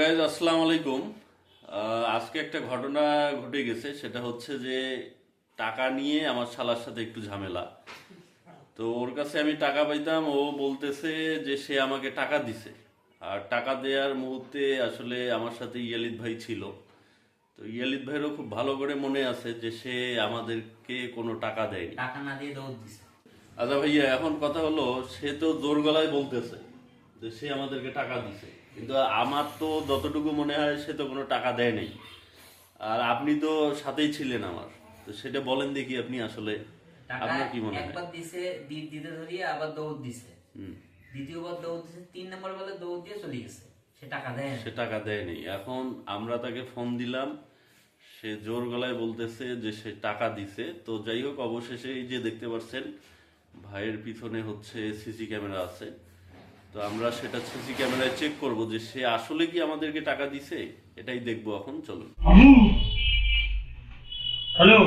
Guys আসসালামু আলাইকুম। আজকে একটা ঘটনা ঘটে গেছে, সেটা হচ্ছে যে টাকা নিয়ে আমার শালার সাথে একটু ঝামেলা। তো ওর কাছে আমি টাকা পাইতাম, ও বলতেছে যে সে আমাকে টাকা দিছে। আর টাকা দেওয়ার মুহূর্তে আসলে আমার সাথে ইয়ালিদ ভাই ছিল। তো ইয়ালিদ ভাইয়েরও খুব ভালো করে মনে আছে যে সে আমাদেরকে কোনো টাকা দেয়নি, টাকা না দিয়ে দৌড় দিছে। আচ্ছা ভাইয়া, এখন কথা হলো, সে তো জোর গলায় বলতেছে যে সে আমাদেরকে টাকা দিছে, কিন্তু আমার তো যতটুকু মনে হয় সে তো কোনো টাকা দেয় নাই। আর আপনি তো সাথেই ছিলেন আমার, তো সেটা বলেন দেখি আপনি আসলে টাকা আপনার কি মনে হয়? একবার দিছে, দিতে ধরিয়ে আবার দৌড় দিছে, দ্বিতীয়বার দৌড় দিছে, 3 নম্বর বলে দৌড় দিয়ে চলে গেছে। সে টাকা দেয় না। সে টাকা দেয়নি। এখন আমরা তাকে ফোন দিলাম, সে জোর গলায় বলতেছে যে সে টাকা দিছে। তো যাই হোক, অবশেষে এই যে দেখতে পাচ্ছেন ভাইয়ের পিছনে হচ্ছে সিসি ক্যামেরা আছে। তো আমরা সেটা সিসি ক্যামেরায় চেক করব যে সে আসলে কি আমাদেরকে টাকা দিছে, এটাই দেখবো। এখন চলুন। হ্যালো,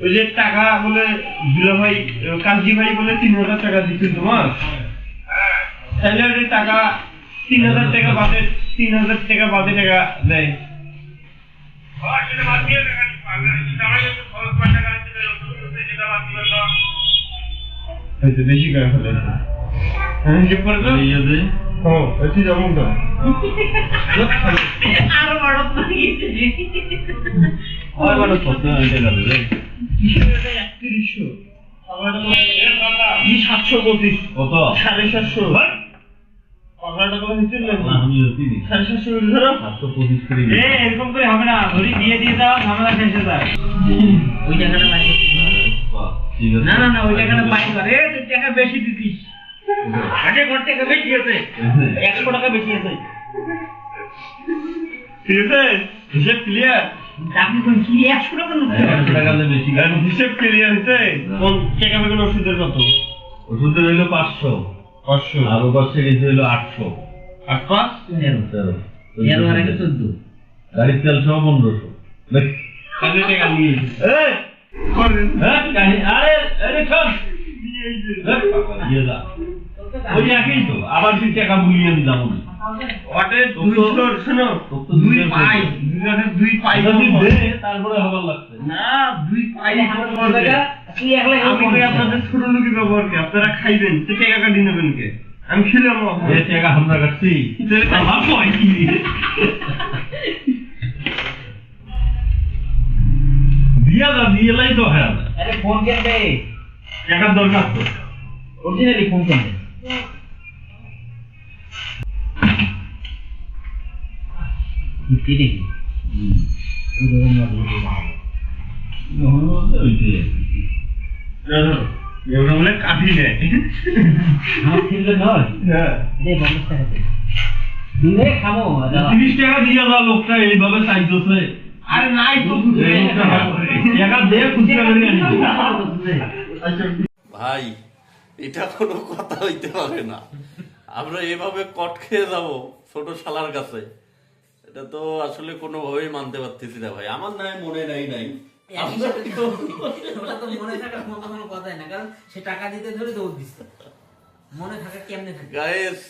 ওই যে টাকা বলে দুলা ভাই, কাজী ভাই বলে 3000 টাকা দিচ্ছেন তোমার, তাহলে ওই টাকা 3000 টাকা বাদে 3000 টাকা বাদে টাকা দেয়। বেশি করে ফেলে হিসেব করে তো ইয়ে দেয়। হ্যাঁ, এটি যেমন তো আরো বড় করে গেছে। আর বড় কত টাকা দেবে? কিসের এটা 3100 আমার তো এই 725 কত 750 ভাই পাগলা টাকা নিতে না আমি দিতে 750 ধরো 725 করে এরকম করে হবে না, ধরি দিয়ে দাও, ঝামেলা শেষ হয়ে যায়। ওই টাকাটা পাই। ঠিক আছে, না ওই টাকাটা পাই করে তুই টাকা বেশি দিতিস। আগে কোন টাকা বেশি আছে, 100 টাকা বেশি আছে। ঠিক আছে, হিসাব ক্লিয়ার। আপনি কোন কি 100 টাকা না 100 টাকা বেশি, কারণ হিসাব ক্লিয়ার হইছে। কোন টাকা বেগুন ওষুধের কত? ওষুধের হইলো 500 আর ও পাশে গেছে হইলো 800 8 5 13 আর আগে 14। গাড়ির তেল সহ 1500 কাজে টাকা নিয়ে এই করেন। হ্যাঁ আরে আরে চল নিয়ে যা ওই একই তো, আবার তুই টাকা বুলিয়ে আমি যাবো না। ওটে 200 শোনো, 2 পাই 2 পাই দে, তারপরে হবার লাগছে না 2 পাই টাকা তুই একলা আমি কই আপনাদের ছোট লোকের ব্যবহার কি আপনারা খাইবেন তো টাকা কাটি নেবেন কে? আমি ছিলাম এই টাকা আমরা কাটছি আমার কই কি দিয়া দা দিয়েলাই তো হয়। আরে ফোন কেন দে? টাকার দরকার তো অরিজিনালি ফোন কেন দে? কি দেখি ওই রকম মডেল এগুলো বলে কাঠি নেয় আমার ছিল নয়। হ্যাঁ দে 50 টাকা দে, দিলে খাবো। 30 টাকা দিয়ে যা লোকটা এইভাবে চাইতেছে। আরে নাই তো টাকা দে, খুচরা করে নিয়ে ভাই, এটা কোনো কথা হইতে পারে না। আমরা এভাবে কট খেয়ে যাব ছোট শালার কাছে, এটা তো আসলে কোনোভাবেই মানতে পারতেছি না ভাই। আমার নাই মনে নাই ওটা তো মনে থাকার মতো কোনো কথাই না, কারণ সে টাকা দিতে ধরে দৌড় দিচ্ছে। মনে থাকা কেমনে থাকে? গাইস,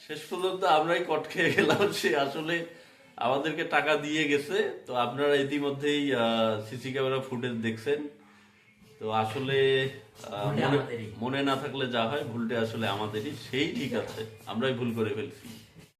শেষ পর্যন্ত আমরাই কট খেয়ে গেলাম। সে আসলে আমাদেরকে টাকা দিয়ে গেছে। তো আপনারা ইতিমধ্যেই সিসি ক্যামেরা ফুটেজ দেখছেন। তো আসলে মনে না থাকলে যা হয়, ভুলটা আসলে আমাদেরই। সেই ঠিক আছে, আমরাই ভুল করে ফেলছি।